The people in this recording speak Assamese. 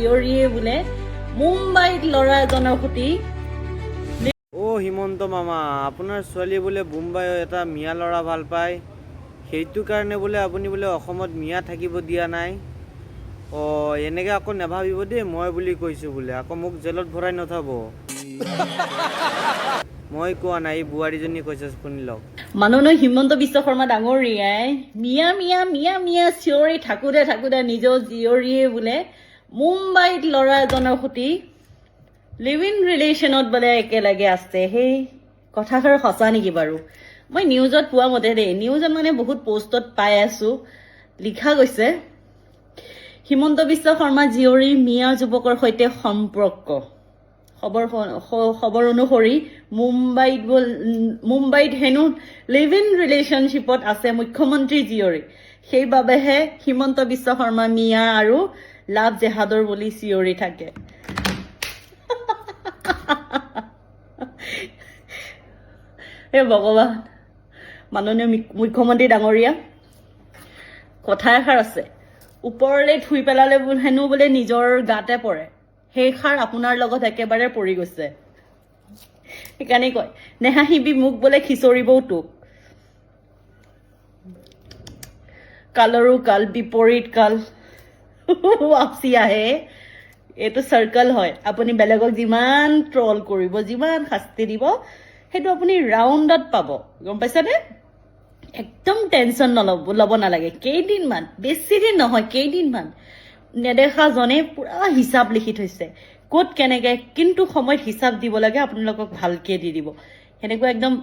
জীয়ৰীয়ে বোলে মুম্বাইত ল'ৰা এজনৰ সৈতে হিমন্ত মামা আপোনাৰ ছোৱালী বোলে মুম্বাইত এটা মিয়া ল'ৰা ভাল পায় সেইটো কাৰণে বোলে আপুনি বোলে অসমত মিয়া থাকিব দিয়া নাই এনেকৈ আকৌ নাভাবিব দেই মই বুলি কৈছোঁ বোলে আকৌ মোক জেলত ভৰাই নথব মই কোৱা নাই বোৱাৰীজনী কৈছে শুনি লওক মানুহ হিমন্ত বিশ্ব শৰ্মা ডাঙৰীয়াই মিয়া মিয়া মিয়া মিয়া চিঞৰি থাকোঁতে নিজৰ জীয়ৰীয়ে বোলে মুম্বাইত ল'ৰা এজনৰ সৈতে লিভ ইন ৰিলেশ্যনত বোলে একেলগে আছে সেই কথাষাৰ সঁচা নেকি বাৰু মই নিউজত পোৱা মতে দেই নিউজত মানে বহুত পষ্টত পাই আছোঁ লিখা গৈছে হিমন্ত বিশ্ব শৰ্মা জীয়ৰী মিয়া যুৱকৰ সৈতে সম্পৰ্ক খবৰ অনুসৰি মুম্বাইত হেনো লিভ ইন ৰিলেশ্যনশ্বিপত আছে মুখ্যমন্ত্ৰী জীয়ৰী সেইবাবেহে হিমন্ত বিশ্ব শৰ্মা মিয়া আৰু লাভ জেহাদৰ বুলি চিঞৰি থাকে হে ভগৱান মাননীয় মুখ্যমন্ত্ৰী ডাঙৰীয়া কথা এষাৰ আছে ওপৰলৈ থুই পেলালে হেনো বোলে নিজৰ গাতে পৰে সেইষাৰ আপোনাৰ লগত একেবাৰে পৰি গৈছে সেইকাৰণে কয় নেহাঁহিবি মোক বোলে খিচৰিবও তোক কালৰো কাল বিপৰীত কাল আপচি আহে এইটো চাৰ্কল হয় আপুনি বেলেগক যিমান ট্ৰল কৰিব যিমান শাস্তি দিব সেইটো আপুনি ৰাউণ্ডত পাব গম পাইছানে একদম টেনশ্যন ল'ব নালাগে কেইদিনমান বেছি দিন নহয় কেইদিনমান নেদেখাজনে পুৰা হিচাপ লিখি থৈছে ক'ত কেনেকৈ কিন্তু সময়ত হিচাপ দিব লাগে আপোনালোকক ভালকৈ দি দিব সেনেকুৱা একদম